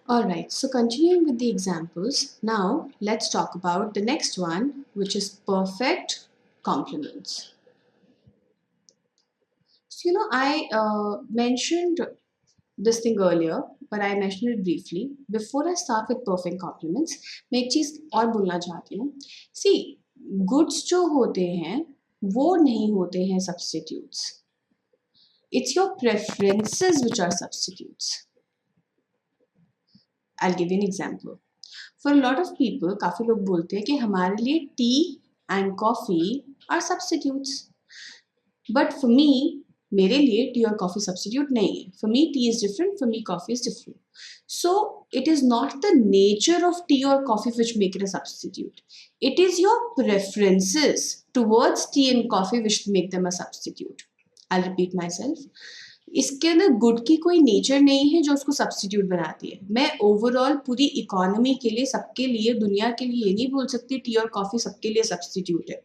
All right, so continuing with the examples, now let's talk about the next one, which is perfect complements. So, I mentioned this thing earlier, but I mentioned it briefly. Before I start with perfect complements, मैं एक चीज़ और बोलना चाहती हूँ. See, goods जो होते हैं, वो नहीं होते हैं substitutes. It's your preferences which are substitutes. I'll give you an example. For a lot of people, काफ़ी लोग बोलते हैं कि हमारे लिए tea and coffee are substitutes. But for me, मेरे लिए टी और कॉफ़ी सब्सिट्यूट नहीं है. For me, tea is different. For me, coffee is different. So it is not the nature of tea or coffee which make it a substitute. It is your preferences towards tea and coffee which make them a substitute. I'll repeat myself. इसके अंदर good की कोई nature नहीं है जो उसको substitute बनाती है. मैं ओवरऑल पूरी इकोनॉमी के लिए, सबके लिए, दुनिया के लिए ये नहीं बोल सकती टी और कॉफ़ी सबके लिए सब्सटीट्यूट है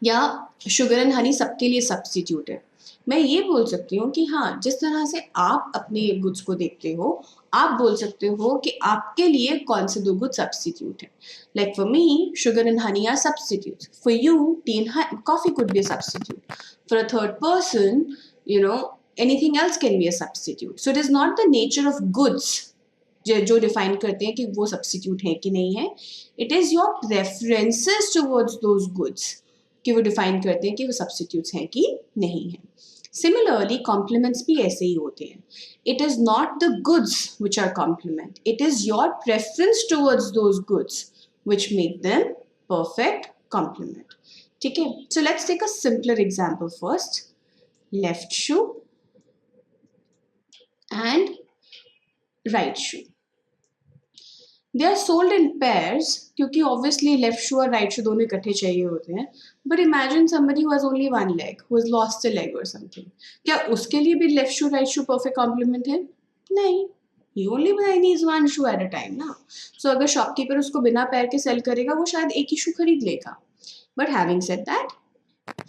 या शुगर एंड हनी सबके लिए सब्सटीट्यूट है. मैं ये बोल सकती हूँ कि हाँ, जिस तरह से आप अपने गुड्स को देखते हो, आप बोल सकते हो कि आपके लिए कौन से दो गुड सब्सटीट्यूट है. Like for me, sugar and honey are substitute. For you, tea and coffee could be a substitute. For a third person, anything else can be a substitute. So it is not the nature of goods जो define करते हैं कि वो substitute है कि नहीं है. It is your preferences towards those goods कि वो डिफाइन करते हैं कि वो सब्सटीट्यूट्स हैं कि नहीं है. सिमिलरली कॉम्प्लीमेंट्स भी ऐसे ही होते हैं. It is not the goods which are complement, it is your preference towards those goods which make them perfect complement. ठीक है, so let's take a simpler example first. Left shoe and right shoe. They are sold in pairs क्योंकि obviously left shoe और right shoe दोनों इकट्ठे चाहिए होते हैं. But imagine somebody who has only one leg, who has lost a leg or something. क्या उसके लिए भी left shoe right shoe perfect complement है? नहीं. He only needs one shoe at a time ना. So अगर shopkeeper उसको बिना पैर के sell करेगा, वो शायद एक ही shoe खरीद लेगा. But having said that,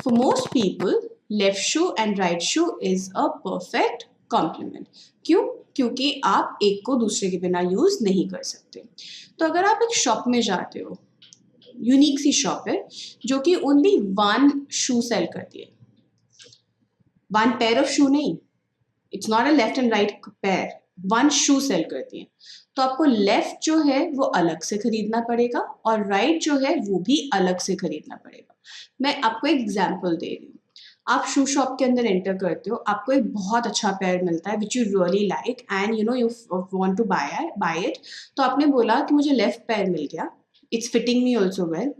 for most people, left shoe and right shoe is a perfect complement. क्यों? क्योंकि आप एक को दूसरे के बिना यूज नहीं कर सकते. तो अगर आप एक शॉप में जाते हो, यूनिक सी शॉप है जो कि ओनली वन शू सेल करती है, वन पेयर ऑफ शू नहीं, it's not a left and right pair, one shoe sell करती है, तो आपको लेफ्ट जो है वो अलग से खरीदना पड़ेगा और राइट जो है वो भी अलग से खरीदना पड़ेगा. मैं आपको एक एग्जाम्पल दे रही हूँ. आप शू शॉप के अंदर एंटर करते हो, आपको एक बहुत अच्छा पेयर मिलता है which you really like and you want to buy it. तो आपने बोला कि मुझे लेफ्ट पैर मिल गया, it's fitting me also well.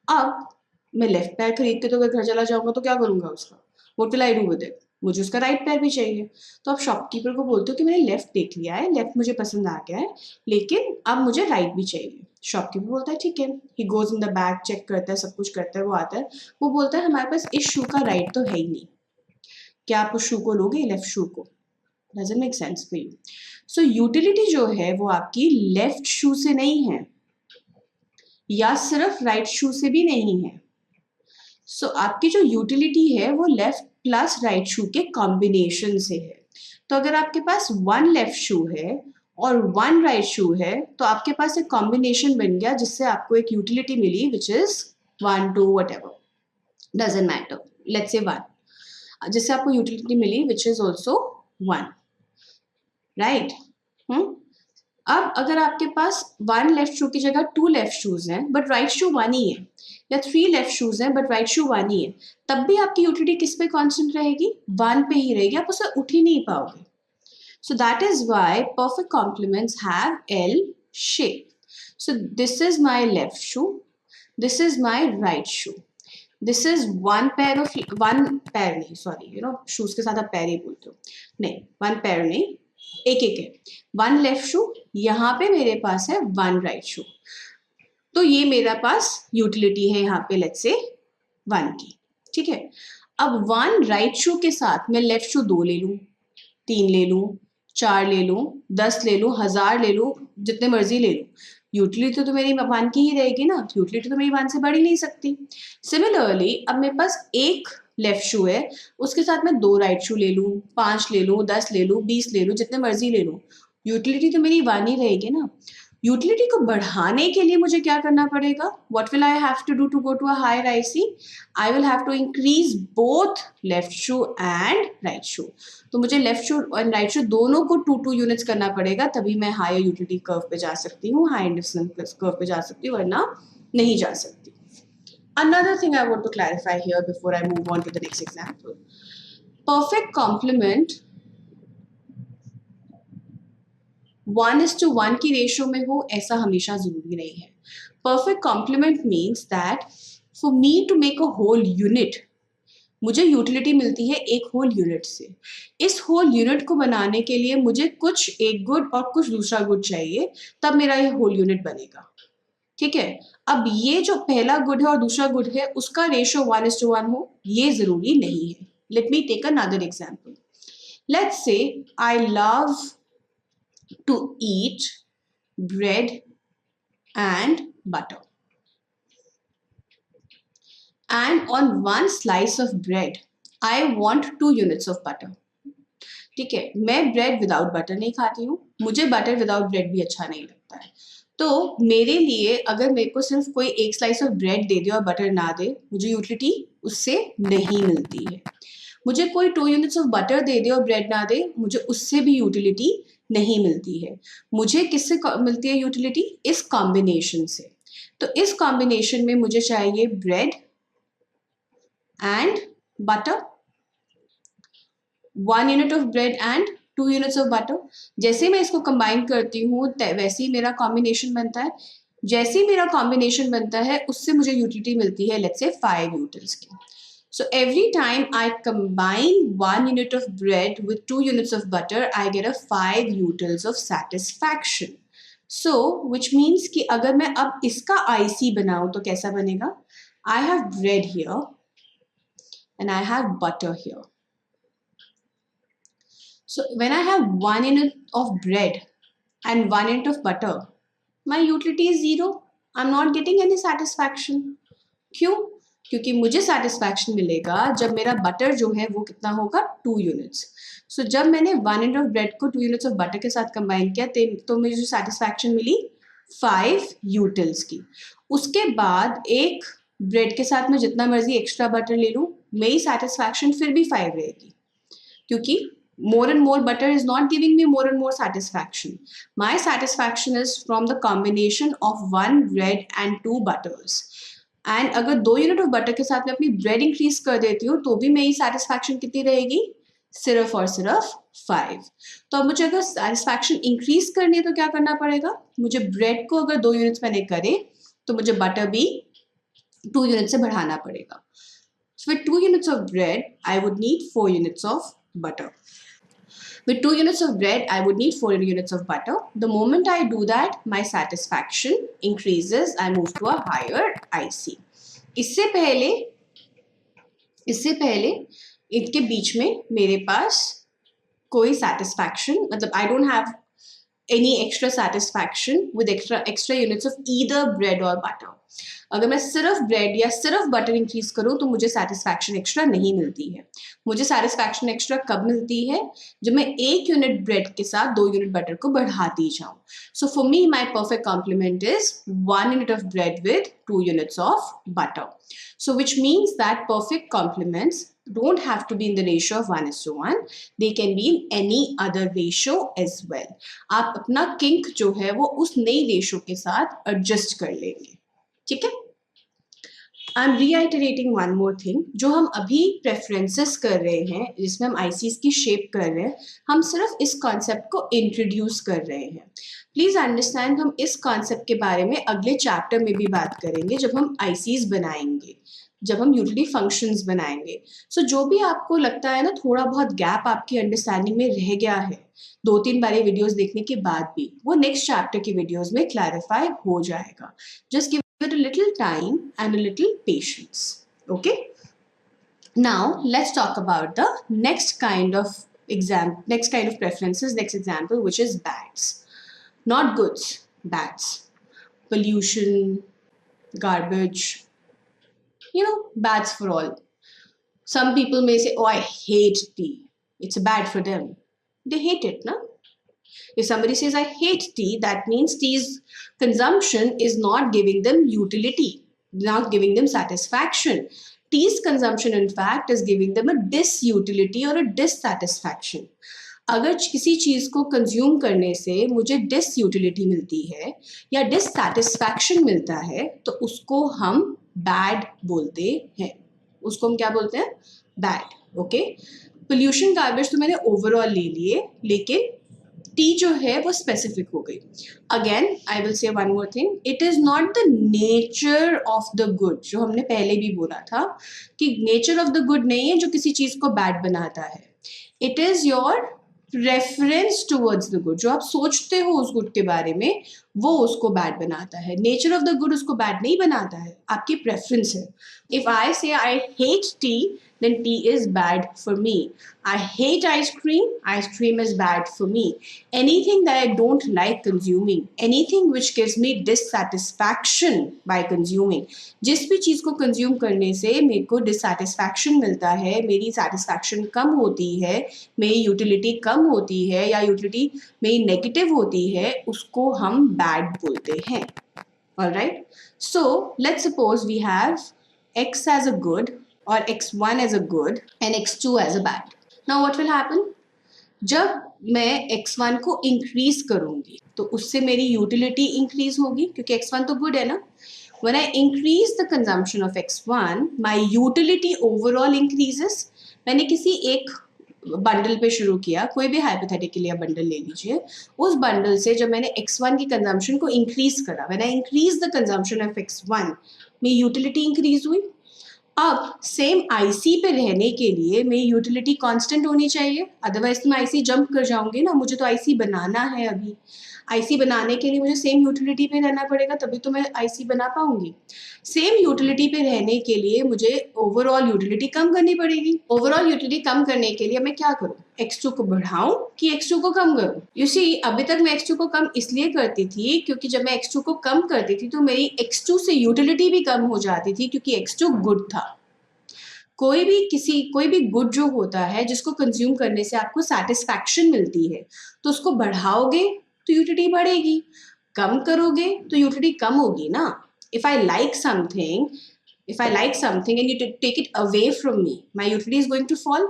अब मैं लेफ्ट पैर खरीद के तो अगर घर चला जाऊंगा तो क्या करूंगा उसका, what will I do with it? मुझे उसका राइट पैर भी चाहिए. तो आप शॉपकीपर को बोलते हो कि मैंने लेफ्ट देख लिया है, लेफ्ट मुझे पसंद आ गया है, लेकिन अब मुझे राइट भी चाहिए. शॉपकीपर बोलता है ठीक है. He goes in the bag, check करता है, सब कुछ करता है, वो आता है, वो बोलता है हमारे पास इस शू का राइट तो है ही नहीं, क्या आप उस शू को लोगे, लेफ्ट शू को? Doesn't make sense for you. So utility जो है वो आपकी लेफ्ट शू से नहीं है या सिर्फ राइट शू से भी नहीं है. सो आपकी जो यूटिलिटी है वो लेफ्ट प्लस राइट शू के कॉम्बिनेशन से है. तो अगर आपके पास वन लेफ्ट शू है और वन राइट शू है तो आपके पास एक कॉम्बिनेशन बन गया जिससे आपको एक यूटिलिटी मिली which is 1 2 whatever, doesn't matter, let's say 1, जिससे आपको यूटिलिटी मिली विच इज ऑल्सो 1, राइट. अब अगर आपके पास वन लेफ्ट शू की जगह 2 लेफ्ट शूज हैं बट राइट शू 1 ही है, या 3 लेफ्ट शूज हैं बट राइट शू 1 ही है, तब भी आपकी यूटिलिटी किस पे कांस्टेंट रहेगी? 1 पे ही रहेगी, आप उससे उठ ही नहीं पाओगे. So that is why perfect complements have L shape. So this is my left shoe, this is my right shoe, this is one pair नहीं, sorry, shoes के साथ आप पैर ही बोलते हो, नहीं, one pair नहीं, एक एक है. वन लेफ्ट शू, यहाँ पे मेरे पास है वन राइट शू, तो ये मेरा पास यूटिलिटी है यहाँ पे लेट्स से 1 की. ठीक है. अब वन राइट शू के साथ मैं लेफ्ट शू 2 ले लूँ, 3 ले लूँ, 4 ले लूँ, 10 ले लूँ, 1000 ले लूँ, जितने मर्जी ले लूँ, यूटिलिटी तो मेरी 1 की ही रहेगी ना. यूटिलिटी तो मेरी 1 से बढ़ ही नहीं सकती. सिमिलरली अब मेरे पास एक लेफ्ट शू है, उसके साथ मैं 2 राइट शू ले लूँ, 5 ले लूँ, 10 ले लूँ, 20 ले लूँ, जितने मर्जी ले लूँ, यूटिलिटी तो मेरी 1 ही रहेगी ना। यूटिलिटी को बढ़ाने के लिए मुझे क्या करना पड़ेगा? What will I have to do to go to a higher IC? I will have to increase both left shoe and right shoe. तो मुझे लेफ्ट शू और राइट शू दोनों को 2 यूनिट्स करना पड़ेगा, तभी मैं हायर यूटिलिटी कर्व पे जा सकती हूँ, हायर इंडेक्स कर्व पे जा सकती हूँ, वरना नहीं जा सकती। Another thing I want to clarify here before I move on to the next example. Perfect complement 1:1 की रेशियो में हो ऐसा हमेशा जरूरी नहीं है। Perfect complement means that for me to make a whole unit, मुझे यूटिलिटी मिलती है एक होल यूनिट से। इस होल यूनिट को बनाने के लिए मुझे कुछ एक गुड और कुछ दूसरा गुड चाहिए, तब मेरा ये होल यूनिट बनेगा। ठीक है, अब ये जो पहला गुड है और दूसरा गुड है उसका रेशियो 1:1 हो, ये जरूरी नहीं है। Let me take another example. Let's say I love to eat bread and butter, and on one slice of bread I want 2 units of butter. ठीक है, मैं ब्रेड विदाउट बटर नहीं खाती हूँ, मुझे बटर विदाउट ब्रेड भी अच्छा नहीं लगता है। तो मेरे लिए अगर मेरे को सिर्फ कोई एक स्लाइस ऑफ ब्रेड दे दे और बटर ना दे, मुझे यूटिलिटी उससे नहीं मिलती है। मुझे कोई 2 यूनिट्स ऑफ बटर दे दे और ब्रेड ना दे, मुझे उससे भी यूटिलिटी नहीं मिलती है। मुझे किससे मिलती है यूटिलिटी? इस कॉम्बिनेशन से। तो इस कॉम्बिनेशन में मुझे चाहिए bread and butter, 1 unit of bread and 2 units of butter. जैसे मैं इसको कंबाइन करती हूँ वैसे ही मेरा कॉम्बिनेशन बनता है। जैसे ही मेरा कॉम्बिनेशन बनता है उससे मुझे यूटिलिटी मिलती है लेट्स से 5 यूटिल्स की। So every time I combine 1 unit of bread with 2 units of butter, I get a 5 utils of satisfaction. So which means कि अगर मैं अब इसका IC बनाऊं तो कैसा बनेगा? I have bread here and I have butter here. So when I have 1 unit of bread and 1 unit of butter, my utility is 0. I'm not getting any satisfaction. क्यों? क्योंकि मुझे सेटिस्फैक्शन मिलेगा जब मेरा बटर जो है वो कितना होगा? 2 यूनिट्स। सो जब मैंने 1 यूनिट ऑफ ब्रेड को 2 यूनिट्स ऑफ बटर के साथ कंबाइन किया तो मुझे जो सेटिस्फैक्शन मिली 5 यूटिल्स की। उसके बाद एक ब्रेड के साथ मैं जितना मर्जी एक्स्ट्रा बटर ले लूँ, मेरी सेटिस्फैक्शन फिर भी 5 रहेगी, क्योंकि more and more butter is not giving me more and more satisfaction. My satisfaction is from the combination of 1 bread and 2 butters. And अगर 2 यूनिट ऑफ बटर के साथ मैं अपनी ब्रेड इंक्रीज कर देती हूँ तो भी मेरी सेटिस्फैक्शन कितनी रहेगी? सिर्फ और सिर्फ 5। तो अब मुझे अगर सेटिस्फैक्शन इंक्रीज करनी है तो क्या करना पड़ेगा? मुझे ब्रेड को अगर 2 यूनिट्स मैंने करे तो मुझे बटर भी 2 यूनिट से बढ़ाना पड़ेगा। So with 2 units of bread, I would need 4 units of butter. With 2 units of bread, I would need 4 units of butter. The moment I do that, my satisfaction increases. I move to a higher IC. इससे पहले इनके बीच में मेरे पास कोई satisfaction, मतलब I don't have any extra satisfaction with extra units of either bread or butter. अगर मैं सिर्फ ब्रेड या सिर्फ बटर इंक्रीज करूं तो मुझे सेटिस्फैक्शन एक्स्ट्रा नहीं मिलती है। मुझे सेटिस्फैक्शन एक्स्ट्रा कब मिलती है? जब मैं 1 यूनिट ब्रेड के साथ 2 यूनिट बटर को बढ़ाती जाऊं। So for me my perfect compliment is 1 unit of bread with 2 units of butter. So which means that perfect complements don't have to be in the ratio of 1:1. They can be in any other ratio as well. आप अपना kink जो है वो उस नई ratio के साथ adjust कर लेंगे। ठीक है, I am reiterating one more thing. जो हम अभी प्रेफरेंसेस कर रहे हैं, जिसमें हम आईसीज की शेप कर रहे हैं, हम सिर्फ इस कॉन्सेप्ट को इंट्रोड्यूस कर रहे हैं। प्लीज अंडरस्टैंड, हम इस कॉन्सेप्ट के बारे में अगले चैप्टर में भी बात करेंगे जब हम आईसीज बनाएंगे, जब हम यूटिलिटी फंक्शंस बनाएंगे। सो जो भी आपको लगता है ना थोड़ा बहुत गैप आपकी अंडरस्टैंडिंग में रह गया है 2-3 बारी वीडियोस देखने के बाद भी, वो नेक्स्ट चैप्टर की वीडियोस में क्लैरिफाई हो जाएगा। Just give it a little time and a little patience. Okay, now let's talk about the next kind of preferences, next example, which is bads. Not goods, bads. Pollution, garbage, bads for all. Some people may say, oh, I hate tea, it's bad for them. They hate it, no? If somebody says I hate tea, that means tea's consumption is not giving them utility, not giving them satisfaction. Tea's consumption, in fact, is giving them a disutility or a dissatisfaction. अगर किसी चीज़ को consume करने से मुझे disutility मिलती है या dissatisfaction मिलता है तो उसको हम बैड बोलते हैं. उसको हम क्या बोलते हैं? बैड. ओके. पोल्यूशन गार्बेज तो मैंने ओवरऑल ले लिए, लेकिन टी जो है वो स्पेसिफिक हो गई. Again I will say one more thing, it is not the nature of the good, जो हमने पहले भी बोला था कि नेचर ऑफ द गुड नहीं है जो किसी चीज़ को बैड बनाता है. It is your preference towards the good. जो आप सोचते हो उस गुड के बारे में वो उसको बैड बनाता है. नेचर ऑफ द गुड उसको बैड नहीं बनाता है, आपकी प्रेफरेंस है. इफ आई से I hate T, then tea is bad for me. I hate ice cream is bad for me. Anything that I don't like consuming, anything which gives me dissatisfaction by consuming, जिस भी चीज़ को consume करने से मेरे को dissatisfaction मिलता है, मेरी सेटिस्फैक्शन कम होती है, मेरी यूटिलिटी कम होती है या यूटिलिटी मेरी नेगेटिव होती है, उसको हम बैड बोलते हैं. Alright? So let's suppose we have x as a good or x1 as a good and x2 as a bad. Now what will happen? जब मैं x1 को इंक्रीज करूंगी तो उससे मेरी यूटिलिटी इंक्रीज होगी क्योंकि x1 तो गुड है ना. When I increase the consumption of x1, my utility overall increases. मैंने किसी एक बंडल पे शुरू किया, कोई भी हाइपोथेटिकली आप बंडल ले लीजिए, उस बंडल से जब मैंने x1 की कंजम्पशन को इंक्रीज करा, when I increase the consumption of x1, मेरी यूटिलिटी इंक्रीज हुई. अब सेम आईसी पे रहने के लिए मेरी यूटिलिटी कांस्टेंट होनी चाहिए, अदरवाइज तो मैं आईसी जंप कर जाऊंगी ना. मुझे तो आईसी बनाना है. अभी आईसी बनाने के लिए मुझे सेम यूटिलिटी पे रहना पड़ेगा, तभी तो मैं आईसी बना पाऊंगी. सेम यूटिलिटी पे रहने के लिए मुझे ओवरऑल यूटिलिटी कम करनी पड़ेगी. ओवरऑल यूटिलिटी कम करने के लिए मैं क्या करूं? x2 को बढ़ाऊं कि x2 को कम करूं? यू सी, अभी तक मैं x2 को कम इसलिए करती थी क्योंकि जब मैं x2 को कम करती थी तो मेरी x2 से यूटिलिटी भी कम हो जाती थी क्योंकि x2 गुड था. कोई भी गुड जो होता है जिसको कंज्यूम करने से आपको सेटिस्फैक्शन मिलती है तो उसको बढ़ाओगे तो यूटिलिटी बढ़ेगी, कम करोगे तो यूटिलिटी कम होगी ना. If I like something and you take it away from me, my utility is going to fall,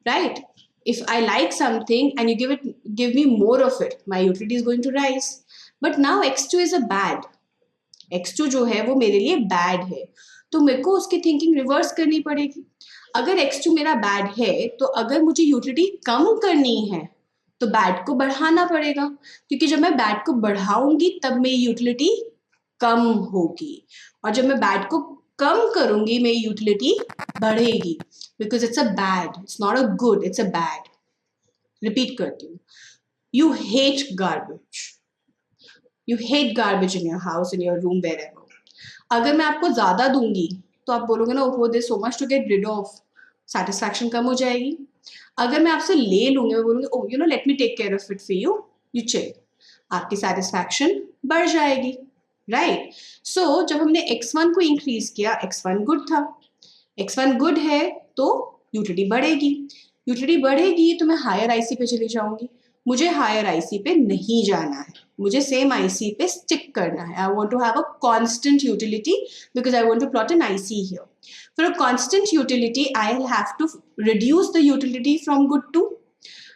right. If I like something and you give me more of it, my utility is going to rise. But now x2 is a bad. x2 जो है वो मेरे लिए bad है, तो मेरे को उसकी थिंकिंग रिवर्स करनी पड़ेगी. अगर x2 मेरा बैड है तो अगर मुझे यूटिलिटी कम करनी है तो बैड को बढ़ाना पड़ेगा, क्योंकि जब मैं बैड को बढ़ाऊंगी तब मेरी यूटिलिटी कम होगी, और जब मैं बैड को कम करूंगी मेरी यूटिलिटी बढ़ेगी. Because it's a bad, it's not a good, it's a bad. Repeat करती हूँ, you hate garbage. You hate garbage in your house, in your room, wherever. अगर मैं आपको ज़्यादा दूंगी तो आप बोलोगे ना, ओह there's so much to get rid of, satisfaction कम हो जाएगी. अगर मैं आपसे ले लूँगी, मैं बोलूँगी ओह let me take care of it for you, you chill, आपकी satisfaction बढ़ जाएगी, right? So जब हमने x1 को increase किया, x1 good था, x1 good है तो यूटिलिटी बढ़ेगी. यूटिलिटी बढ़ेगी तो मैं हायर आईसी पे चली जाऊँगी. मुझे हायर आईसी पे नहीं जाना है, मुझे सेम आईसी पे स्टिक करना है. I want to have a constant utility because I want to plot an IC here. For a constant utility I will have to reduce the utility from good two.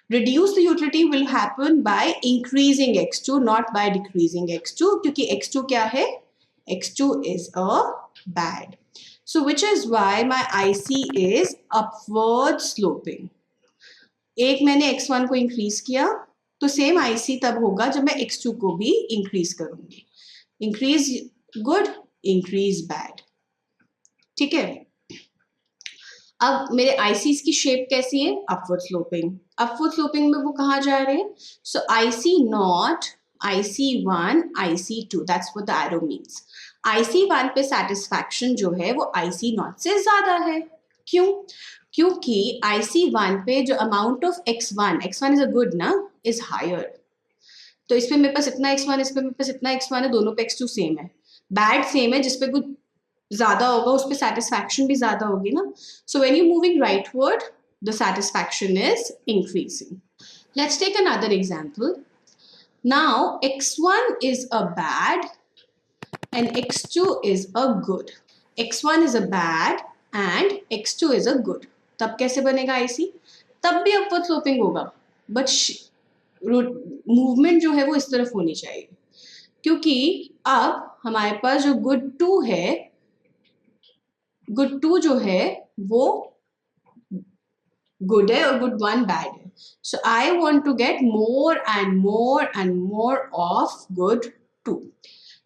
Reduce the utility will happen by increasing x2, not by decreasing x2, क्योंकि x2 क्या है? x2 is a bad. So which is why my IC is upward sloping. एक मैंने x1 को increase किया तो same IC तब होगा जब मैं x2 को भी इंक्रीज करूंगी. Increase good, increase bad. ठीक है. अब मेरे ICs की शेप कैसी है? Upward sloping. अपवर्ड स्लोपिंग में वो कहाँ जा रहे हैं? सो IC not, IC1, IC2, that's what the arrow means. IC1 पे सेटिस्फैक्शन जो है वो IC नॉट से ज्यादा है. क्यों? क्योंकि IC1 पे जो amount of x1 is a good ना, इज हायर. तो इस पे मेरे पास इतना x1, इस पे मेरे पास इतना x1 है, दोनों पे x2 सेम है. बैड सेम है, जिसपे कुछ ज्यादा होगा उस पे सेटिस्फैक्शन भी ज्यादा होगी ना. So when you moving rightward the satisfaction is increasing. Let's take another example. Now x1 is a bad and x2 is a good. x1 is a bad and x2 is a good. तब कैसे बनेगा IC? तब भी upward sloping होगा, but movement जो है वो इस तरफ होनी चाहिए, क्योंकि अब हमारे पास जो गुड 2 है, गुड 2 जो है वो गुड है और गुड 1 बैड है. So I want to get more and more of good 2.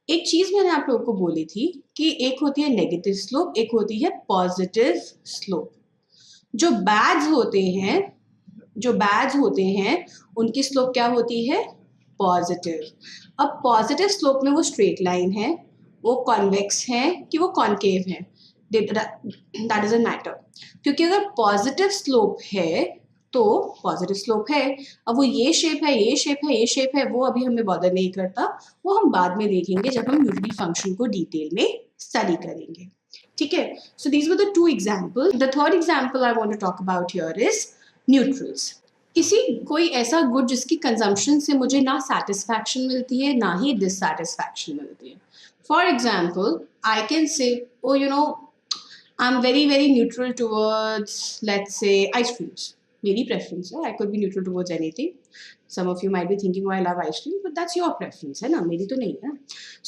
एक चीज मैंने आप लोगों को बोली थी कि एक होती है नेगेटिव स्लोप, एक होती है पॉजिटिव स्लोप. जो बैड्स होते हैं उनकी स्लोप क्या होती है? पॉजिटिव. अब पॉजिटिव स्लोप में वो स्ट्रेट लाइन है, वो कॉन्वेक्स है कि वो कॉन्केव है, दैट डजंट मैटर, क्योंकि अगर पॉजिटिव स्लोप है तो पॉजिटिव स्लोप है. अब वो ये शेप है, ये शेप है, ये शेप है, वो अभी हमें बॉदर नहीं करता, वो हम बाद में देखेंगे जब हम यूटिलिटी फंक्शन को डिटेल में स्टडी करेंगे. ठीक है. So these were the 2 example. The third example I want to talk about here is neutrals. कोई ऐसा गुड जिसकी कंजम्पशन से मुझे ना सेटिस्फैक्शन मिलती है ना ही डिससेटिस्फैक्शन मिलती है. For example, I can say, oh you know, I'm very neutral towards, let's say, ice creams. मेरी preference है. I could be neutral towards anything. Some of you might be thinking, oh, I love ice cream, but that's your preference, है ना? मेरी तो नहीं है.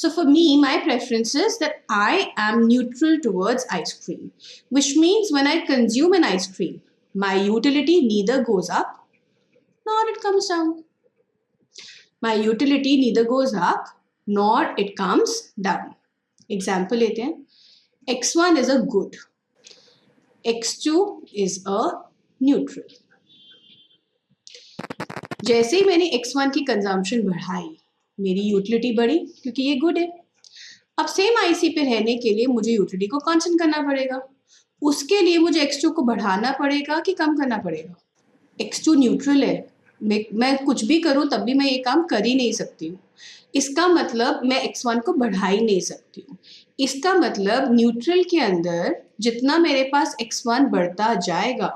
So for me, my preference is that I am neutral towards ice cream, which means when I consume an ice cream, my utility neither goes up nor it comes down. My utility neither goes up nor it comes down. Example लेते हैं. x1 is a good, x2 is a neutral. जैसे ही मैंने x1 की consumption बढ़ाई, मेरी utility बढ़ी क्योंकि ये गुड है. अब सेम IC पे रहने के लिए मुझे यूटिलिटी को कांस्टेंट करना पड़ेगा. उसके लिए मुझे x2 को बढ़ाना पड़ेगा कि कम करना पड़ेगा? x2 न्यूट्रल है, मैं कुछ भी करूं तब भी मैं ये काम कर ही नहीं सकती हूँ. इसका मतलब मैं x1 को बढ़ा ही नहीं सकती हूँ. इसका मतलब न्यूट्रल के अंदर जितना मेरे पास x1 बढ़ता जाएगा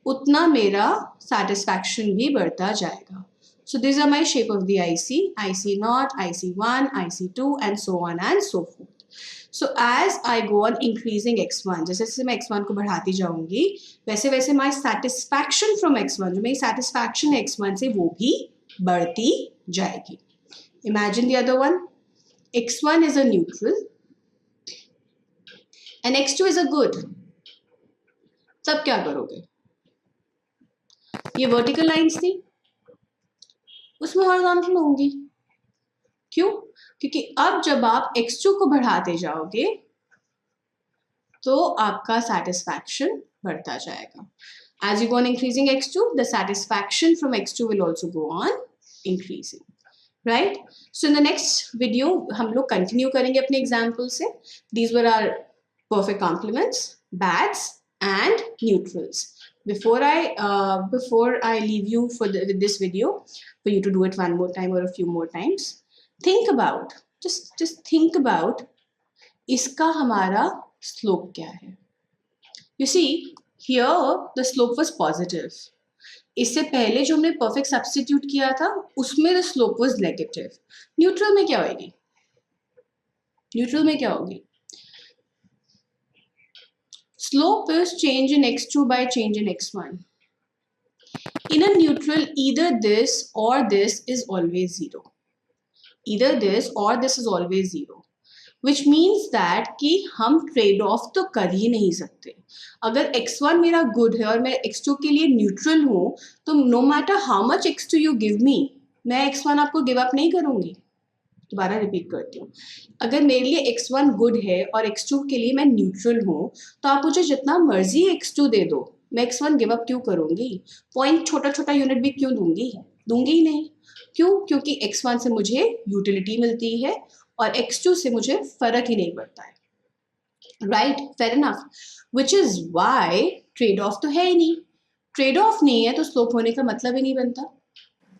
उतना मेरा satisfaction भी बढ़ता जाएगा. So these are my shape of the IC, IC0, IC1, IC2 and so on and so forth. So as I go on increasing x1, जैसे जैसे मैं x1 को बढ़ाती जाऊंगी वैसे वैसे my satisfaction from x1, जो मेरी satisfaction है x1 से, वो भी बढ़ती जाएगी. Imagine the other one. x1 is a neutral and x2 is a good. तब क्या करोगे? ये वर्टिकल लाइंस थी, उसमें हॉरिजॉन्टल होंगी. क्यों? क्योंकि अब जब आप x2 को बढ़ाते जाओगे तो आपका satisfaction बढ़ता जाएगा. As you go on increasing x2, the satisfaction from x2 will also go on increasing. Right? So in the next video हम लोग continue करेंगे अपने example से. These were our perfect complements, bads and neutrals. Before I leave you with this video, for you to do it one more time or a few more times, think about, just think about इसका हमारा slope क्या है. You see, here the slope was positive. इससे पहले जो हमने perfect substitute किया था उसमें the slope was negative. Neutral में क्या होगी? Neutral में क्या होगी? Slope is change in x2 by change in x1. In a neutral, either this or this is always 0. Either this or this is always 0. Which means that कि हम trade off तो कर ही नहीं सकते. अगर x1 मेरा good है और मैं x2 के लिए neutral हूँ, तो no matter how much x2 you give me, मैं x1 आपको give up नहीं करूँगी. दोबारा रिपीट करती हूँ. अगर मेरे लिए x1 गुड है और x2 के लिए मैं न्यूट्रल हूँ, तो आप मुझे जितना मर्जी x2 दे दो, मैं x1 गिव अप क्यों करूँगी? पॉइंट छोटा छोटा यूनिट भी क्यों दूंगी ही नहीं. क्यों? क्योंकि x1 से मुझे यूटिलिटी मिलती है और x2 से मुझे फर्क ही नहीं पड़ता है. Right? Fair enough. Which is why trade off तो है ही नहीं. ट्रेड ऑफ नहीं है तो स्लोप होने का मतलब ही नहीं बनता.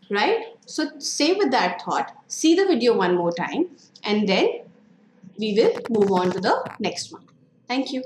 Right? So stay with that thought, see the video one more time, and then we will move on to the next one. Thank you.